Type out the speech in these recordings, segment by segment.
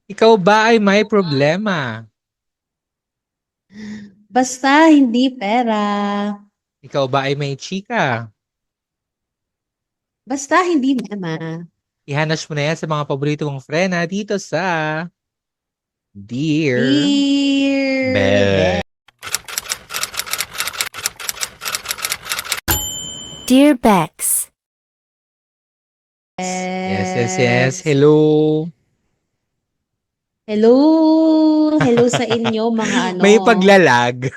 Ikaw ba ay may problema? Basta hindi pera. Ikaw ba ay may chika? Basta hindi mema. Ihanas mo na yan sa mga paborito mong friend na dito sa Dear Dear Bell. Beth. Dear Bex, Yes, yes, yes. Hello. Hello. Hello sa inyo mga ano. May paglalag.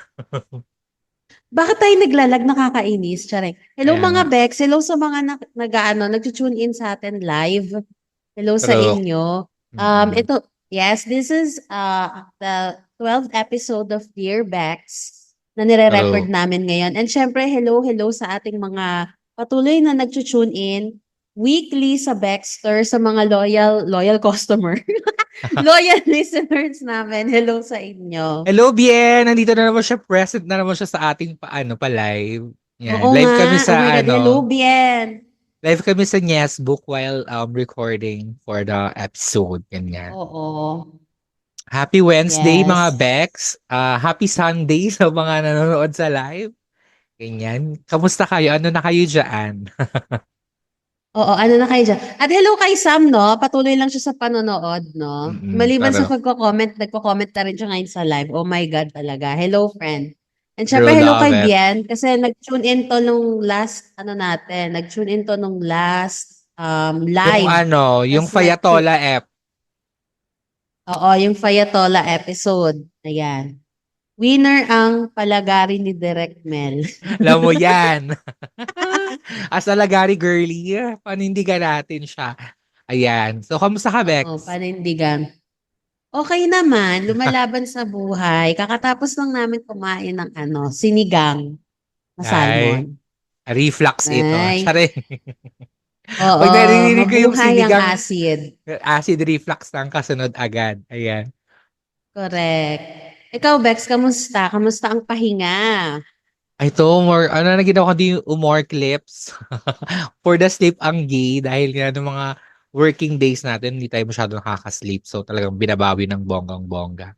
Bakit tayo naglalag nakakainis? Tsare. Hello Kaya nga. mga Bex. Hello sa mga nag-tune in sa atin live. Hello sa Pero, inyo. mm-mm. Yes, this is the 12th episode of Dear Bex na nire-record Pero, namin ngayon. And syempre, hello sa ating mga patuloy na nag-tune in weekly sa Baxter, sa mga loyal customer. Loyal listeners namin. Hello sa inyo. hello, Bien! Nandito na naman siya. Present na naman siya sa ating pa-live. Oo Yan. Live nga. kami Oh my sa, God. Hello, Bien. live kami sa Nyesbook while recording for the episode. Ganyan. Oo. Happy Wednesday, mga Yes. Bex. Happy Sunday sa mga nanonood sa live. Ganyan. Kamusta kayo? Ano na kayo dyan? Oo, ano na kayo dyan? At hello kay Sam, no? Patuloy lang siya sa panonood, no? Maliban sa Pero, pagko-comment, nagko-comment na rin siya ngayon sa live. Oh my God, talaga. Hello, friend. And syempre, true hello love kay it. Bian, kasi nag-tune in to nung last, ano natin, nag-tune in to nung last Yung live. yung Tapos nag-tune, Fayatola app. oo, yung Fayatola episode. Ayan. Winner ang palagari ni Direct Mel. Alam mo yan. As a Lagari girly, panindigan natin siya. Ayan. So, kamusta ka, Oo, Bex? panindigan. Okay naman, lumalaban sa buhay. Kakatapos lang namin kumain ng ano, sinigang na Ay, salmon. reflux ito. Ay, Tsare. oo, Pag naririnig ko yung mabuhay ang sinigang, acid. acid reflux ng kasunod agad. Ayan. Correct. Ikaw, Bex, kamusta? Kamusta ang pahinga? Ay, ito, more, ano na ginawa ko din more clips. For the sleep ang gay dahil nga ng mga working days natin, hindi tayo masyado nakaka-sleep. So, talagang binabawi ng bonggang-bongga.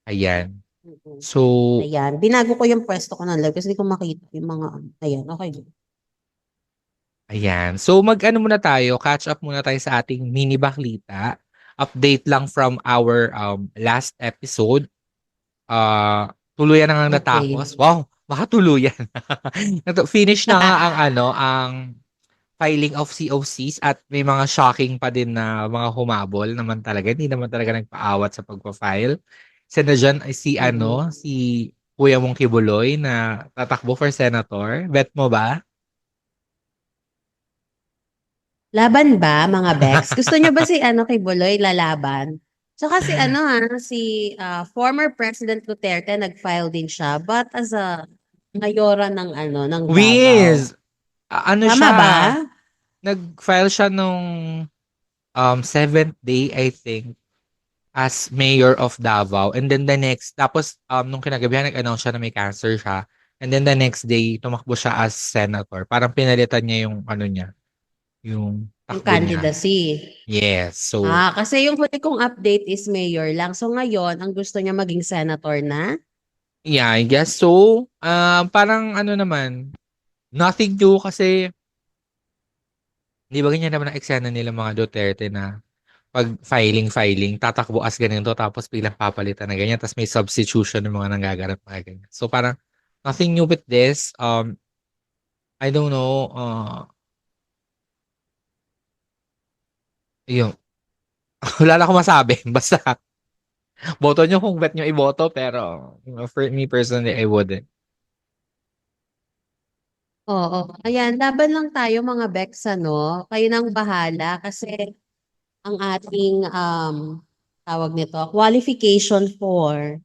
Ayan. Mm. So, Ayan, binago ko yung pwesto ko ng live kasi hindi ko makita yung mga, ayan, okay. ayan. So, mag-ano muna tayo, catch up muna tayo sa ating mini baklita. Update lang from our last episode. Tuluyan na nga natapos. Okay. Wow, baka tuluyan. Finish na nga ang ang filing of COCs at may mga shocking pa din na mga humabol naman talaga. Hindi naman talaga nagpaawat sa pagpa-file. Isa na dyan ay si Mm-mm. si Kuya mong Kibuloy na tatakbo for senator. Bet mo ba? Laban ba, mga Bex? Gusto niyo ba si ano kay Buloy lalaban? Tsaka si ano si former President Duterte nag-file din siya but as a mayora ng ano ng Davao. Wiz! Ano Tama siya? ba? Nag-file siya nung seventh day, I think, as mayor of Davao. And then the next, tapos nung kinagabihan, nag-announce siya na may cancer siya. And then the next day, tumakbo siya as senator. Parang pinalitan niya yung ano niya, yung Yung takbo niya. candidacy. Yes. So, Kasi yung huli kong update is mayor lang. So ngayon, ang gusto niya maging senator na? yeah, I guess so. Parang ano naman, nothing new kasi, di ba ganyan naman ang eksena nila mga Duterte na pag filing, tatakbo as ganito tapos biglang papalitan na ganyan tapos may substitution ng mga nanggaganap mga ganyan. So parang nothing new with this. I don't know. Yun. Wala na akong masabi. Basta boto nyo kung bet nyo iboto pero for me personally, I wouldn't. Oo. Ayan, laban lang tayo mga Bex, ano? Kayo nang bahala kasi ang ating tawag nito, qualification for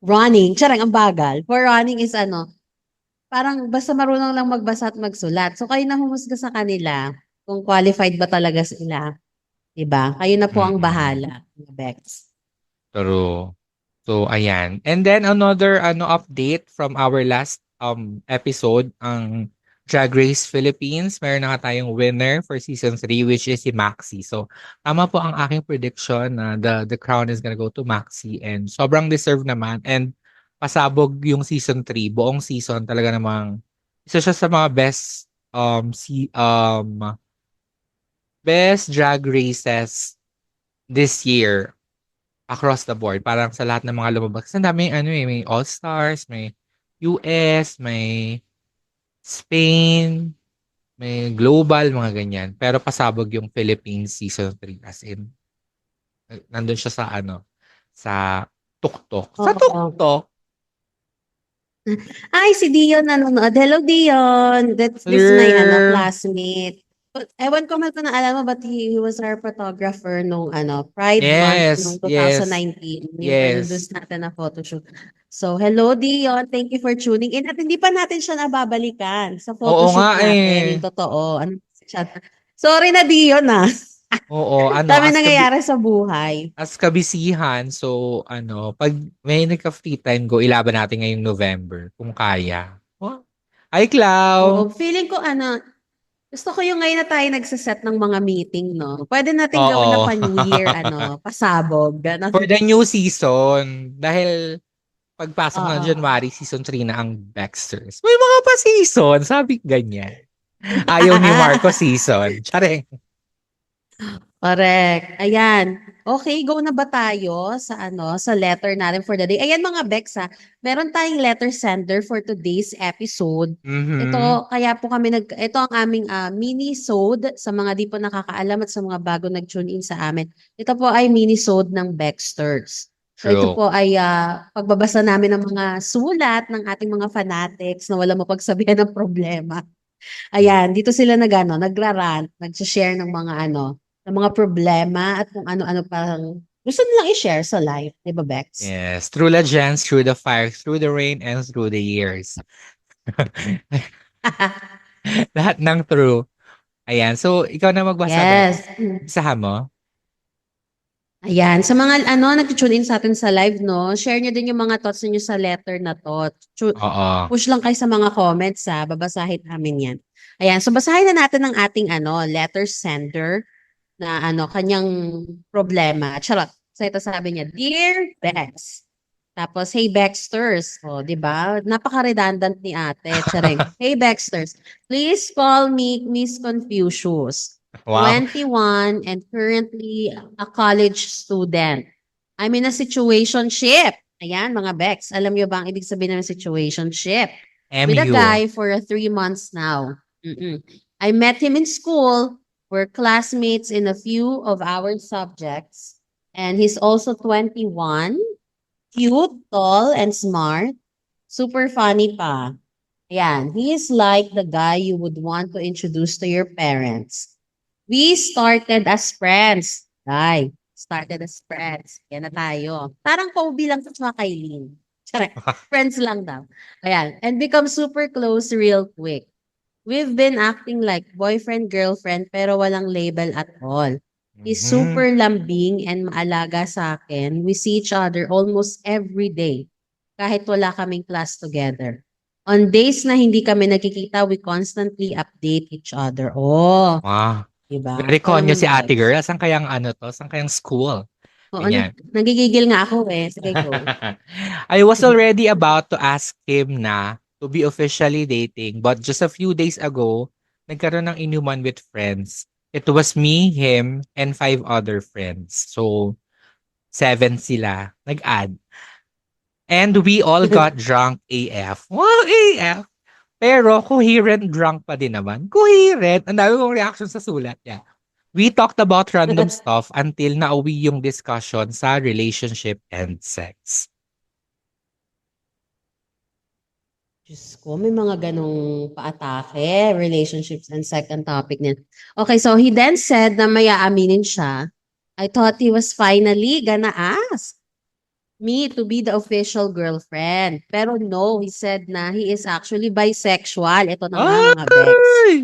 running. Charang, ang bagal. For running is ano, parang basta marunong lang magbasa at magsulat. So, kayo na humusga sa kanila kung qualified ba talaga sila. 'Di ba? Kayo na po ang Mm-mm. bahala, mga Bex. Pero so ayan. And then another update from our last episode ang Drag Race Philippines. Meron na nga tayong winner for season 3 which is si Maxi. So tama po ang aking prediction na the crown is gonna go to Maxi and sobrang deserve naman and pasabog yung season 3. Buong season talaga namang isa siya sa mga best drag races this year across the board. Parang sa lahat ng mga lumabas. Kasi ang daming may All-Stars, may US, may Spain, may global, mga ganyan. Pero pasabog yung Philippines season 3 as in. Nandun siya sa sa tuktok. Sa Oo. tuktok. Ay, si Dion nanonood. Hello, Dion. This my Hello. classmate. But, ewan ko man kung naalala mo, but he was our photographer nung Pride Month nung Yes. 2019. Yes. Introduce natin na photoshoot. So, hello, Dion. Thank you for tuning in. At hindi pa natin siya nababalikan sa Oo photoshoot nga natin. Yung eh. totoo. Sorry na, Dion, ah. Oo, Dami nangyayari sa buhay. as kabisihan, so pag may nagka-free time, go ilaban natin ngayong November kung kaya. Oh. Hi, Clau! Oo, feeling ko gusto ko yung ngayon na tayo nagsaset ng mga meeting, no? Pwede natin gawin na Oo. pa New Year, pasabog, gano'n. For the new season, dahil pagpasok ng Oo. January, season 3 na ang Baxters. May mga pa-season, sabi ganyan. Ayaw ni Marco season. Tsare. Correct. Ayan. Okay, go na ba tayo sa sa letter natin for the day? Ayan mga Bex, meron tayong letter sender for today's episode. Mhm. Ito, kaya po kami ito ang aming mini-sode sa mga di po nakakaalam at sa mga bago nag-tune in sa amin. Ito po ay mini-sode ng Bexters. So ito True. po ay pagbabasa namin ng mga sulat ng ating mga fanatics na wala mapagsabihan ng problema. Ayan, dito sila nagra-rant, nagse-share ng mga ng mga problema at kung ano-ano parang gusto nilang i-share sa live, 'di ba, Bex? Yes. Through legends, through the fire, through the rain, and through the years. Lahat ng true. Ayan. So, ikaw na magbasa, Bex. Yes. Isahan mo? Ayan, sa mga nag-tune in sa atin sa live, no, share niyo din yung mga thoughts niyo sa letter na to. Oo. Push lang kayo sa mga comments, babasahin namin yan. Ayan, so basahin na natin ang ating letter sender na kanyang problema. Charot. So ito sabi niya, Dear Bex. Tapos, hey Bexters. O, di ba? Napaka-redundant ni ate. Chareng. Hey Bexters. Please call me Miss Confucius. Wow. 21 and currently a college student. I'm in a situationship. Ayan, mga Bex. Alam niyo ba ang ibig sabihin ng situationship? With a MU. guy for 3 months now. I met him in school. We're classmates in a few of our subjects. And he's also 21. Cute, tall, and smart. Super funny pa. Ayan, he is like the guy you would want to introduce to your parents. We started as friends. Started as friends. Yan na tayo. Parang Kobe lang sa Kailin. Friends lang daw. Ayan. And become super close real quick. We've been acting like boyfriend, girlfriend, pero walang label at all. He's super lambing and maalaga sa akin. We see each other almost every day. Kahit wala kaming class together. On days na hindi kami nagkikita, we constantly update each other. Oh, Wow. diba? Very konyo Parang si ate Bex. girl. Saan kayang Saan kayang school? Oo, Ganyan. nagigigil nga ako eh. Sige, go. I was already about to ask him na to be officially dating, but just a few days ago, nagkaroon ng inuman with friends. It was me, him, and 5 other friends. So, 7 sila. Nag-add. And we all got drunk AF. Wow, AF! Pero coherent drunk pa din naman. Coherent. Ang dami kong reaction sa sulat niya. We talked about random stuff until nauwi yung discussion sa relationship and sex. Diyos ko, may mga ganong paatake, relationships and second topic niya. Okay, so he then said na may aaminin siya. I thought he was finally gonna ask me to be the official girlfriend. Pero no, he said na he is actually bisexual. Ito na nga mga Bex. Ay!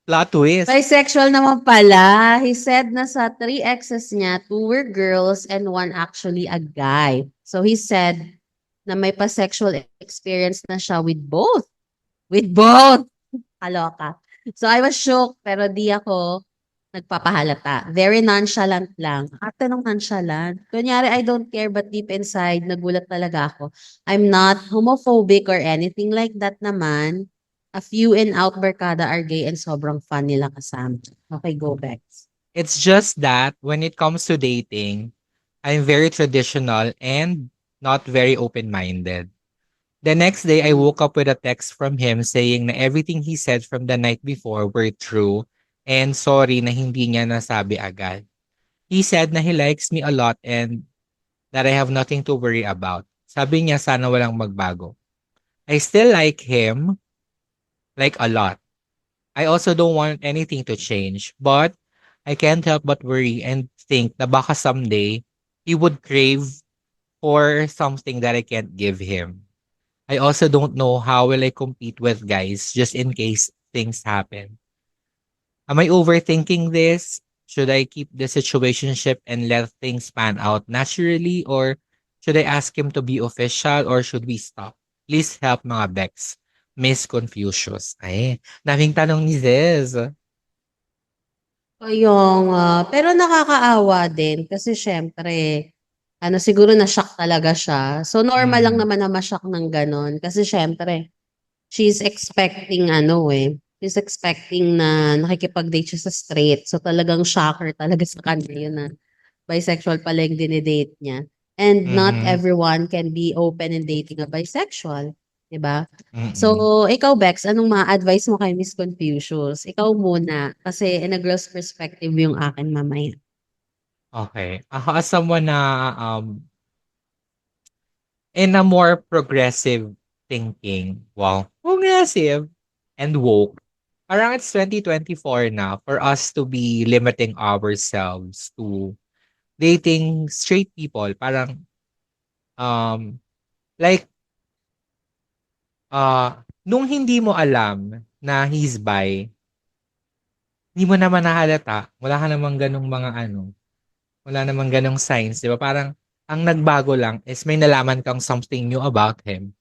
Plot twist. Bisexual naman pala. He said na sa 3 exes niya, 2 were girls and 1 actually a guy. So he said, na may pa-sexual experience na siya with both. With both! Kaloka. So I was shocked, pero di ako nagpapahalata. Very nonchalant lang. Ate nung nonchalant. Kunyari, I don't care, but deep inside, nagulat talaga ako. I'm not homophobic or anything like that naman. A few in out barkada are gay and sobrang fun nila kasama. Okay, go back. It's just that when it comes to dating, I'm very traditional and not very open-minded. The next day, I woke up with a text from him saying na everything he said from the night before were true and sorry na hindi niya nasabi agad. He said na he likes me a lot and that I have nothing to worry about. Sabi niya sana walang magbago. I still like him, like a lot. I also don't want anything to change, but I can't help but worry and think na baka someday he would crave for something that I can't give him. I also don't know how will I compete with guys just in case things happen. Am I overthinking this? Should I keep the situationship and let things pan out naturally or should I ask him to be official or should we stop? Please help mga Bex. Miss Confucius. Ay, daming tanong ni Zez. Kaya nga. Pero nakakaawa din kasi syempre, ano, siguro na-shock talaga siya. So, normal lang Mm. naman na ma-shock ng gano'n. Kasi syempre, she's expecting ano eh, she's expecting na nakikipag-date siya sa straight. So, talagang shocker talaga sa kanya yun na bisexual pala yung dinidate niya. And not Mm-mm. everyone can be open in dating a bisexual. 'Di ba? So, Mm-mm. ikaw, Bex, anong ma-advise mo kay Miss Confucius? Ikaw muna, kasi in a girl's perspective yung akin mamaya. Okay. Ako as someone na in a more progressive thinking, wow, progressive and woke. Parang it's 2024 na for us to be limiting ourselves to dating straight people. Parang, um, like, nung hindi mo alam na he's bi, hindi mo naman nahalata. Wala ka namang ganong mga ano, wala namang ganong signs, di ba? Parang, ang nagbago lang is may nalaman kang something new about him.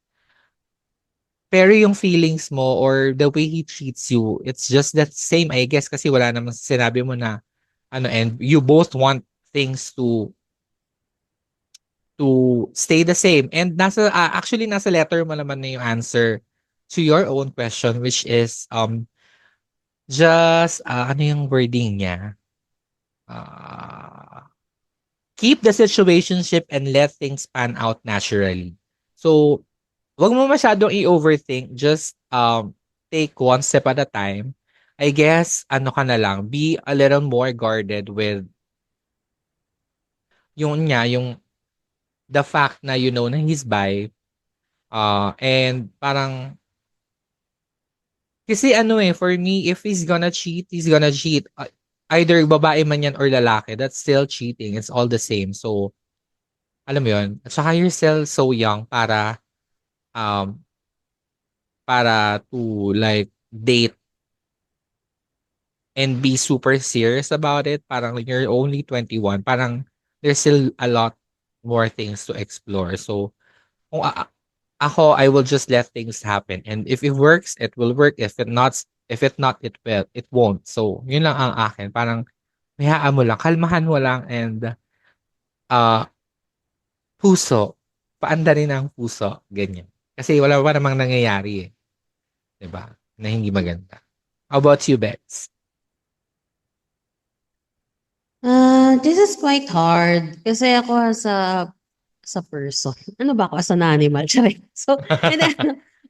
Pero yung feelings mo or the way he treats you, it's just that same, I guess, kasi wala namang sinabi mo na, ano, and you both want things to stay the same. And actually nasa letter mo naman na yung answer to your own question, which is just ano yung wording niya? Uh, keep the situationship and let things pan out naturally. So, wag mo masyadong i-overthink, just take one step at a time. I guess ano ka na lang, be a little more guarded with yung the fact na you know na he's bi. And parang, kasi ano eh, for me, if he's gonna cheat, he's gonna cheat. Either babae man yan or lalaki, that's still cheating. It's all the same. So, alam mo yun. At saka you're still so young um, para to like date and be super serious about it. Parang you're only 21. Parang there's still a lot more things to explore. So, kung ako, I will just let things happen. And if it works, it will work. If it not, it won't. So, yun lang ang akin. Parang, hayaan mo lang, kalmahan mo lang, and uh, puso. Paanda rin ang puso. Ganyan. Kasi wala pa namang nangyayari eh. 'Di ba? Na hindi maganda. How about you, Bex? This is quite hard kasi ako as a person. Ano ba ako? As an animal. Charing. So, hindi,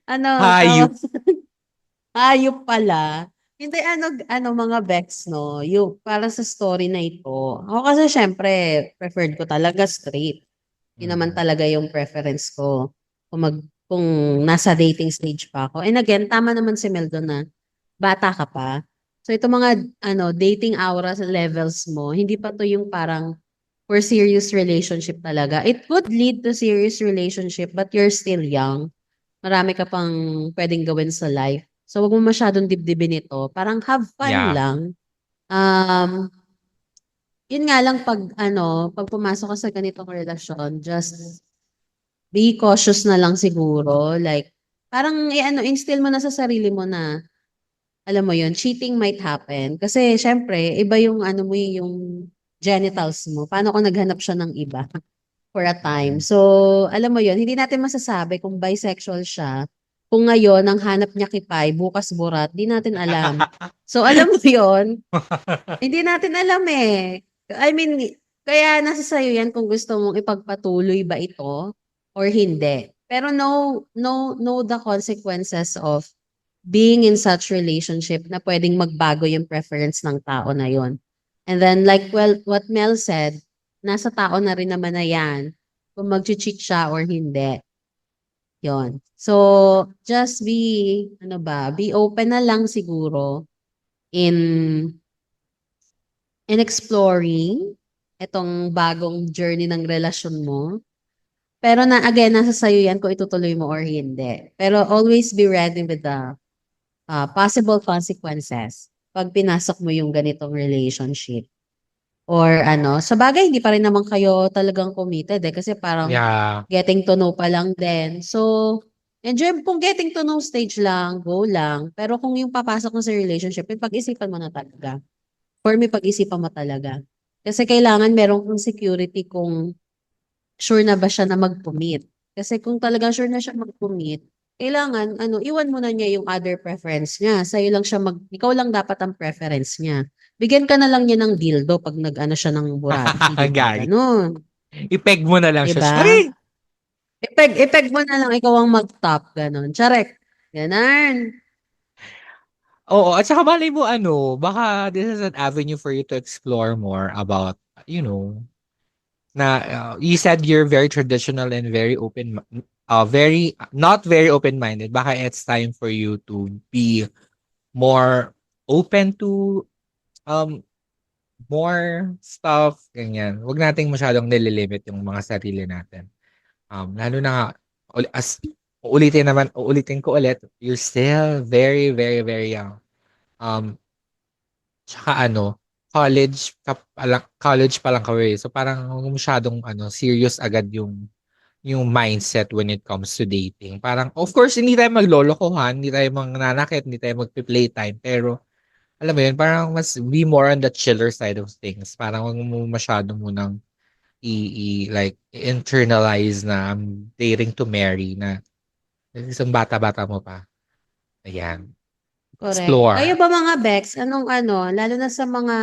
ano, tawag, Hayop. hayop pala. Hindi, ano mga Bex, no? Yung, para sa story na ito. Ako kasi syempre, preferred ko talaga straight. Yun naman Mm. talaga yung preference ko. Kung kung nasa dating stage pa ako. And again, tama naman si Mel doon na bata ka pa. So ito mga dating aura levels mo, hindi pa to yung parang for serious relationship talaga. It could lead to serious relationship but you're still young. Marami ka pang pwedeng gawin sa life. So wag mo masyadong dibdibin ito. Parang have fun Yeah. lang. Um, Yun nga lang pag pag pumasok ka sa ganitong relasyon, just be cautious na lang siguro. Like, parang instill mo na sa sarili mo na, alam mo yun, cheating might happen. Kasi, syempre, iba yung mo yung genitals mo. Paano kung naghanap siya ng iba for a time? Mm. So, alam mo yun, hindi natin masasabi kung bisexual siya. Kung ngayon, ang hanap niya kipay, bukas burat, di natin alam. So, alam mo yun, hindi natin alam eh. I mean, kaya nasa sayo yan kung gusto mong ipagpatuloy ba ito or hindi. Pero know the consequences of being in such relationship na pwedeng magbago yung preference ng tao na yon. And then like what Mel said, nasa tao na rin naman na yan kung mag-cheat siya or hindi. Yon. So just be open na lang siguro in exploring itong bagong journey ng relasyon mo. Pero again, nasa sayo yan kung itutuloy mo or hindi. Pero always be ready with the possible consequences pag pinasok mo yung ganitong relationship. Or sa bagay, hindi pa rin naman kayo talagang committed kasi parang Yeah. getting to know pa lang din. So, enjoy kung getting to know stage lang, go lang. Pero kung yung papasok mo sa relationship, pag-isipan mo na talaga. For me, pag-isipan mo talaga. Kasi kailangan meron kang security kung sure na ba siya na mag-commit. Kasi kung talagang sure na siya mag-commit, kailangan, iwan mo na niya yung other preference niya. Sa'yo lang siya ikaw lang dapat ang preference niya. Bigyan ka na lang niya ng dildo pag siya ng burati, di ba? Gagi. Ganun. I-peg mo na lang Di siya. ba? Sorry! Ipeg mo na lang, ikaw ang mag-top, ganun. Charek. Ganon. Oo, at saka malay mo baka this is an avenue for you to explore more about, na you said you're very traditional and very very not very open-minded. Baka it's time for you to be more open to um more stuff, ganyan. Huwag nating masyadong nililimit yung mga sarili natin. Lalo na nga, uulitin ko ulit, you're still very, very, very young. Tsaka college pa lang kayo eh. So parang huwag masyadong serious agad yung mindset when it comes to dating. Parang, of course, hindi tayo maglolokohan, hindi tayo mangnanakit, hindi tayo magpi-playtime, pero alam mo yun, parang mas be more on the chiller side of things. Parang huwag mo masyado munang like internalize na I'm dating to marry na isang bata-bata mo pa. Ayan. Correct. Kayo Explore. ba mga Bex, anong lalo na sa mga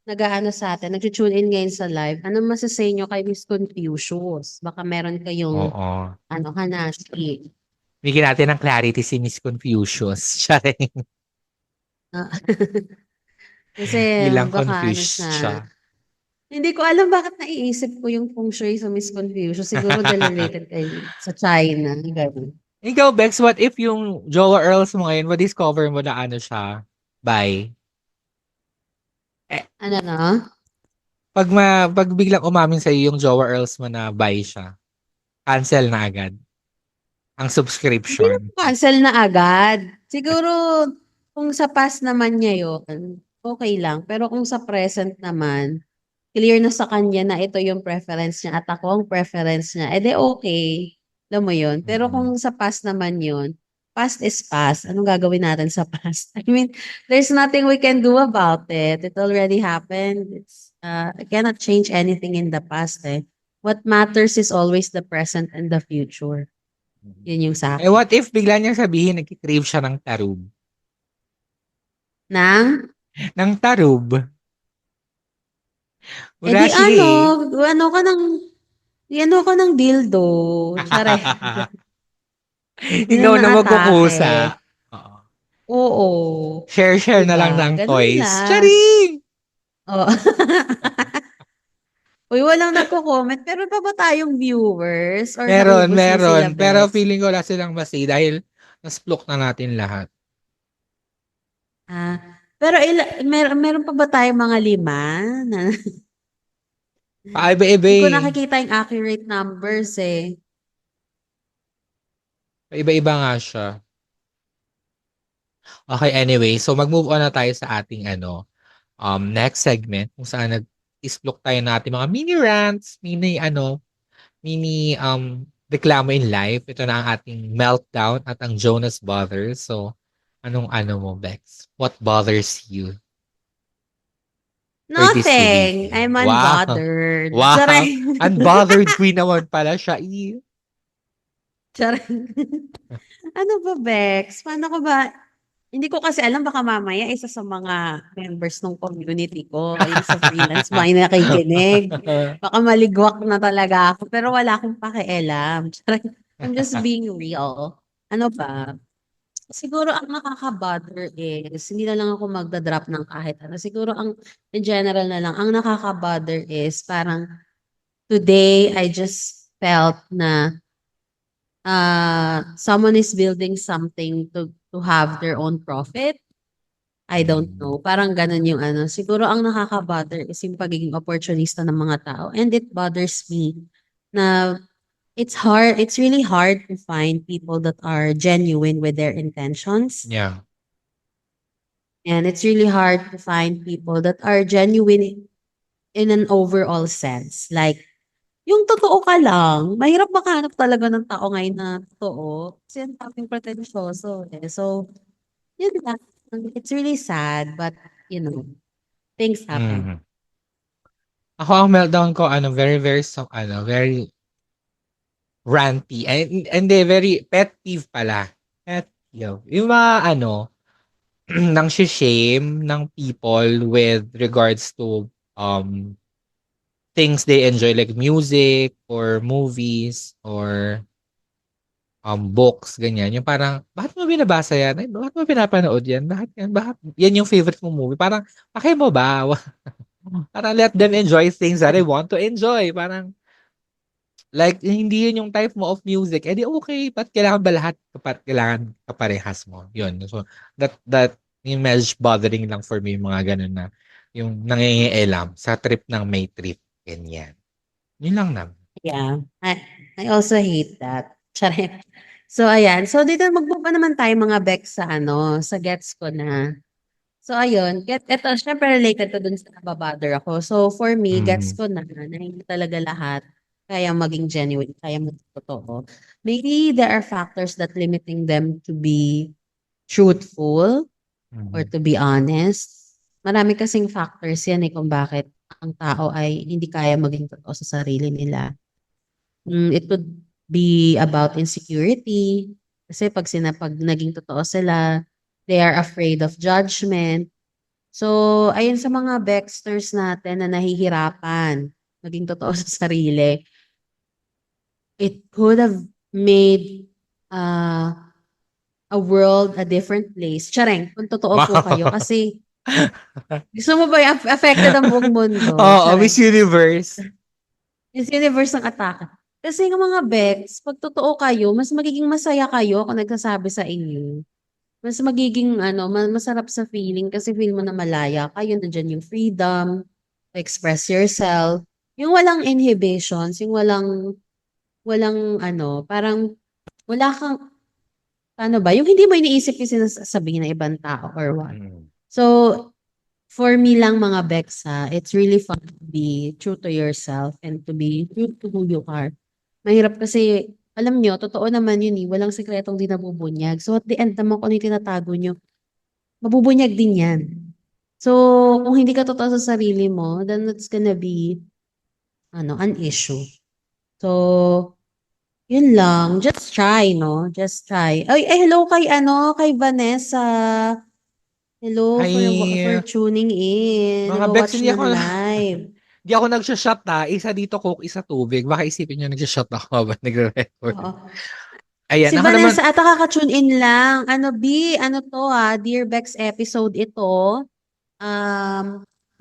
nag-aano sa atin, nag-tune in ngayon sa live, anong masasay nyo kay Miss Confucius? Baka meron kayong, Oo. hanashi. Bigyan natin ng clarity si Miss Confucius. Charing. Ah, Kasi Bilang baka confused siya. siya. Hindi ko alam bakit naiisip ko yung feng shui sa Miss Confucius. Siguro dahil related sa China. Ganun. Ikaw, Bex, what if yung Jowa Earls mo ngayon, ma-discover mo na siya? Bye. Eh, Ano no? pag biglang umamin sa'yo yung Jowa Earls mo na bye siya, cancel na agad ang Hindi na subscription. cancel na agad. Siguro, kung sa past naman niya yun, okay lang. Pero kung sa present naman, clear na sa kanya na ito yung preference niya at ako ang preference niya, edi okay. Alam mo yun? Pero kung Mm. sa past naman yun, past is past. Anong gagawin natin sa past? I mean, there's nothing we can do about it. It already happened. I cannot change anything in the past eh. What matters is always the present and the future. Yun yung sa Eh, akin. what if bigla niyang sabihin nagkikrave siya ng tarub? Nang? Ng tarub? Eh Wala di siya eh. ano ka ng, ka ng dildo. Tsare. Hindi Ikaw na na atake. magkukusa. Oo. Oo. Share-share na lang Diba? ng Ganun toys. lang. Charing! Oh. Uy, walang nagko-comment. Meron pa ba tayong viewers? Or Meron, naubos na meron. sila, Pero Bex? feeling ko wala silang masi dahil nasplok na natin lahat. Ah, pero meron pa ba tayong mga 5? Na, Paiba-iba hindi ko eh. nakikita yung accurate numbers eh. Paiba-iba nga siya. Okay, anyway. So, mag-move on na tayo sa ating next segment kung saan nag-isplok tayo ng ating mga mini rants, mini reklamo in life. Ito na ang ating meltdown at ang Jonas Brothers. So, anong ano mo, Bex? What bothers you for this Nothing. weekend? I'm Wow. unbothered. Wow. Charing. Unbothered queen naman pala siya. Charing. Ano ba, Bex? Paano ko ba? Hindi ko kasi alam, baka mamaya isa sa mga members ng community ko, yung sa freelance, may nakikinig. Baka maligwak na talaga ako, pero wala akong pakialam. Charing. I'm just being real. Ano ba? Siguro ang nakaka-bother is, hindi na lang ako magda-drop ng kahit ano. Siguro ang, in general na lang, ang nakaka-bother is parang today I just felt na someone is building something to have their own profit. I don't know. Parang ganun yung ano. Siguro ang nakaka-bother is yung pagiging opportunista ng mga tao. And it bothers me na it's really hard to find people that are genuine with their intentions. Yeah. And it's really hard to find people that are genuine in an overall sense. Like, yung totoo ka lang, mahirap makahanap talaga ng tao ngayon na totoo. Kasi ang daming pretensyoso eh. So, yun lang. It's really sad, but, things happen. Mhm. Ako ang meltdown ko, very, very, very ranty. Hindi, very pet peeve pala. Pet peeve. Yung mga nang shame ng people with regards to things they enjoy like music or movies or books, ganyan. Yung parang, bakit mo binabasa yan? Ay, bakit mo pinapanood yan? Bakit yan? Bakit yan yung favorite mong movie? Parang, pake mo ba? Parang let them enjoy things that they want to enjoy. Parang, like, hindi yun yung type mo of music. Eh di okay, ba't kailangan ba lahat kailangan kaparehas mo? Yun. So, that yung medyo bothering lang for me yung mga ganun na yung nangingialam sa trip ng may trip. Ganyan. Yun lang naman. Yeah. I also hate that. Charing. So, ayan. So, dito magbuba naman tayo mga Bex sa sa gets ko na. So, ayun. Ito, syempre related to dun sa nababother ako. So, for me, gets Mhm. ko na hindi talaga lahat kaya maging genuine, kaya maging totoo. Maybe there are factors that limiting them to be truthful or Mhm. to be honest. Marami kasing factors yan kung bakit ang tao ay hindi kaya maging totoo sa sarili nila. It could be about insecurity. Kasi pag naging totoo sila, they are afraid of judgment. So, ayun sa mga Baxters natin na nahihirapan maging totoo sa sarili, it could have made uh, a world a different place. Charing, kung totoo po kayo. Wow. Kasi, gusto mo ba yung affected ang buong mundo? Oo, Charing. Miss Universe. Yung universe ng atake. Kasi yung mga Bex, pag totoo kayo, mas magiging masaya kayo kung nagsasabi sa inyo. Mas magiging masarap sa feeling kasi feel mo na malaya kayo, nandiyan yung freedom to express yourself. Yung walang inhibitions, yung walang parang wala kang, ano ba, yung hindi mo iniisip yung sinasabihin ng ibang tao or what. Mm. So, for me lang mga Bex it's really fun to be true to yourself and to be true to who you are. Mahirap kasi, alam nyo, totoo naman yun walang sekretong di nabubunyag. So at the end naman kung ano yung tinatago nyo, mabubunyag din yan. So, kung hindi ka totoo sa sarili mo, then it's gonna be, an issue. So, yun lang. Just try, no? Just try. Ay, hello kay Vanessa. Hello for Ay, tuning in. mga Bex, Nag-watch ng live. hindi ako nagshashot Isa dito Coke, isa tubig. Baka isipin nyo nagshashot ako habang nagre-record. Oo. Ayan, Si ako naman, Vanessa, at kaka-tune in lang. Ano to Dear Bex episode ito.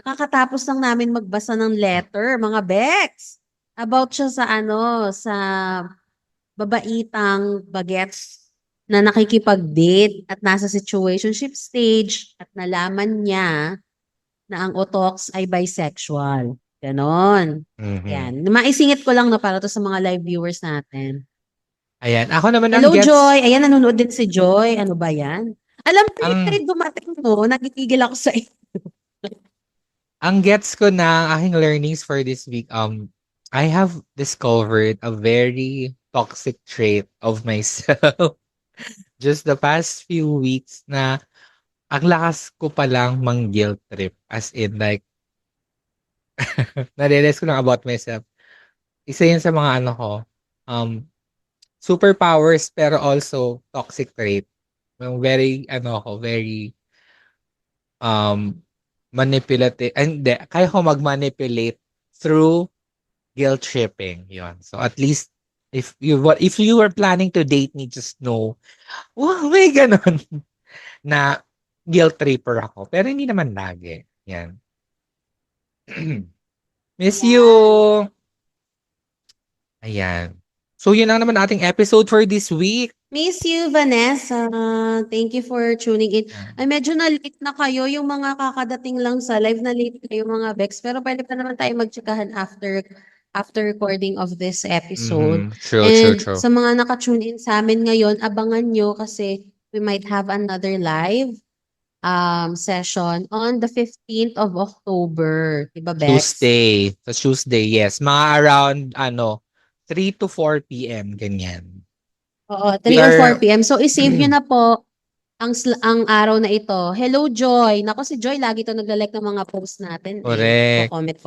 Nakakatapos lang namin magbasa ng letter, mga Bex. About siya sa babaitang bagets na nakikipag-date at nasa situationship stage at nalaman niya na ang utoks ay bisexual. Ganon. mhm. Yan. Maisingit ko lang para to sa mga live viewers natin. Ayan, ako naman ang Hello, gets, Joy. Ayan, nanonood din si Joy. Ano ba yan? Alam ko yung ang, dumating mo, nagkikigil ako sa ang gets ko na aking learnings for this week, I have discovered a very toxic trait of myself. Just the past few weeks na ang lakas ko palang mang-guilt trip. As in like, na-realize ko lang about myself. Isa yun sa mga ano ko, um, superpowers pero also toxic trait. Yung very, ano ako, very um, manipulative. Hindi, kaya ko mag-manipulate through guilt tripping. Yun. So at least, if you were planning to date me, just know, wow, may ganun na guilt tripper ako. Pero hindi naman lagi. Yan. Miss you! Ayan. So, yun lang naman ating episode for this week. Miss you, Vanessa. Thank you for tuning in. Ay, medyo na-late na kayo. Yung mga kakadating lang sa live na late kayo mga Bex. Pero pwede pa naman tayo magtsikahan after recording of this episode. True, And true. sa mga naka-tune in sa amin ngayon, abangan nyo kasi we might have another live session on the 15th of October. Diba, Bex? Tuesday, yes. Mga around, 3 to 4 p.m., ganyan. Oo, We 3 or are- 4 p.m. So, isave nyo na po ang araw na ito. Hello, Joy. Nako, si Joy, lagi to nagla-like ng mga posts natin. Correct. Comment.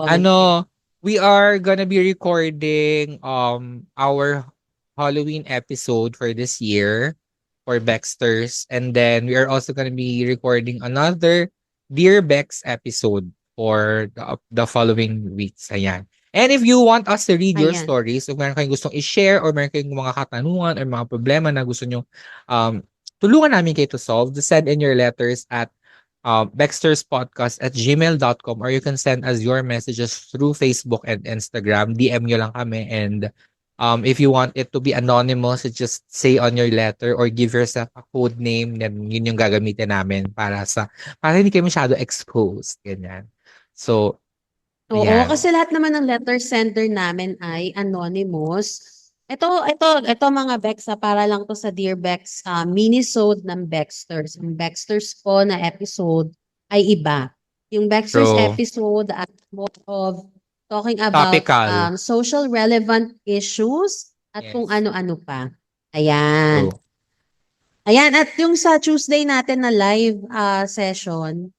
We are gonna be recording our Halloween episode for this year for Baxters, and then we are also gonna be recording another Dear Bex episode for the following weeks. Ayan. And if you want us to read your Ayan. stories, kung meron kayong gustong i-share or meron kayong mga katanungan or mga problema na gusto nyo tulungan namin kayo to solve, just send in your letters at baxterspodcast@gmail.com, or you can send us your messages through Facebook and Instagram. DM nyo lang kami, and if you want it to be anonymous, just say on your letter or give yourself a code name, then yun yung gagamitin namin para hindi kayo masyado exposed. Ganyan. So, Oo, ayan. kasi lahat naman ng letter sender namin ay anonymous. Ito mga Bex, para lang to sa Dear Bex minisode ng Bexters. Ang Bexters po na episode ay iba. Yung Bexters True. episode at more of talking about Topical. social relevant issues at Yes. kung ano-ano pa. Ayan. True. Ayan, at yung sa Tuesday natin na live session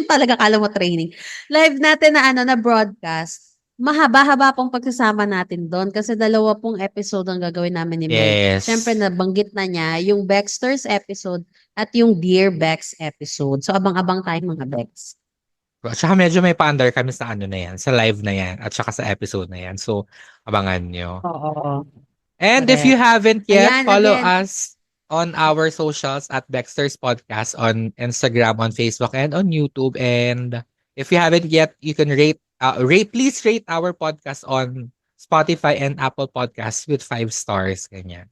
talaga, kala mo training. Live natin na broadcast, mahaba-haba pong pagsasama natin doon kasi 2 pong episode ang gagawin namin ni Mel. Yes. Siyempre, nabanggit na niya yung Bexters episode at yung Dear Bex episode. So, abang-abang tayo mga Bex. At saka medyo may pa-under kami sa ano na yan, sa live na yan, at saka sa episode na yan. So, abangan nyo. Oo. And if you haven't yet, Ayan, follow again. us on our socials at Baxter's Podcast on Instagram, on Facebook, and on YouTube. And if you haven't yet, you can please rate our podcast on Spotify and Apple Podcasts with 5 stars. Ganyan.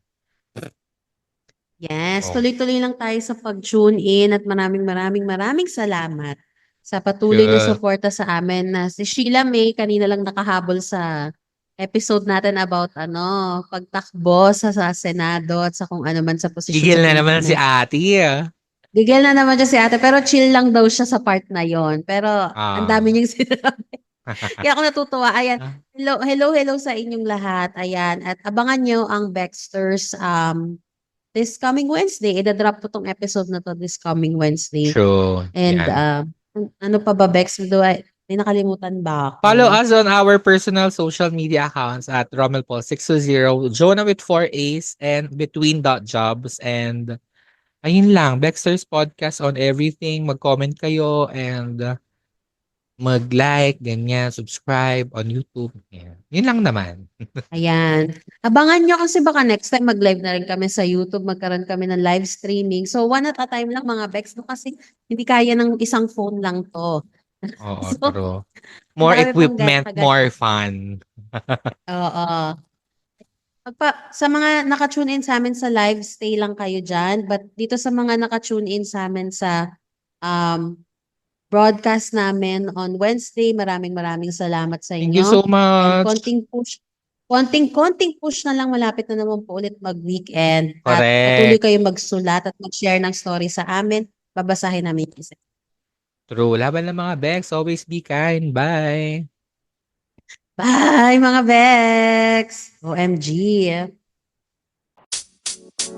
Yes, Oh. tuloy-tuloy lang tayo sa pag-tune in at maraming salamat sa patuloy na Good. suporta sa amin na si Sheila May kanina lang nakahabol sa episode natin about pagtakbo sa Senado at sa kung ano man sa posisyon. Gigil sa na naman si Pilipinas. ate. Gigil na naman siya si ate, pero chill lang daw siya sa part na yon. Pero ang dami niyang sinabi. Kaya ako natutuwa. Ayan. Hello sa inyong lahat. Ayan. At abangan niyo ang Baxters this coming Wednesday. Ida-drop po tong episode na to this coming Wednesday. True. And Yan. ano pa ba, Bex? May nakalimutan ba ako? Follow us on our personal social media accounts at RomelPaul620, Jonah with 4 A's, and between.jobs. And ayun lang, Baxter's Podcast on everything. Mag-comment kayo and mag-like, ganyan, subscribe on YouTube. Yan. Yun lang naman. Ayan. Abangan nyo kasi baka next time mag-live na rin kami sa YouTube. Magkaroon kami ng live streaming. So, one at a time lang mga Bex. No? Kasi hindi kaya ng isang phone lang to. Oo, So, true. More dami pang equipment, gagawin. more fun. Oo. Sa mga naka-tune in sa amin sa live, stay lang kayo dyan. But dito sa mga naka-tune in sa amin sa broadcast namin on Wednesday, maraming salamat sa inyo. Thank you so And much. konting push na lang, malapit na naman po ulit mag-weekend. At Correct. patuloy kayong magsulat at mag-share ng story sa amin. Babasahin namin isa. True. Laban ng mga Bex. Always be kind. Bye. Bye mga Bex! OMG! You've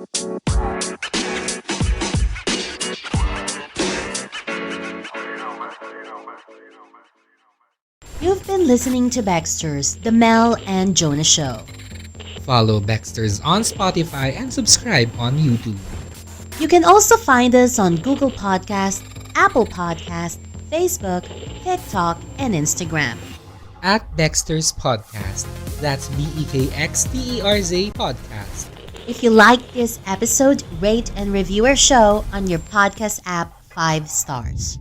been listening to Baxter's The Mel and Jonah Show. Follow Baxter's on Spotify and subscribe on YouTube. You can also find us on Google Podcast, Apple Podcast, Facebook, TikTok, and Instagram. At Baxter's Podcast. That's BEKXTERZ Podcast. If you like this episode, rate and review our show on your podcast app 5 stars.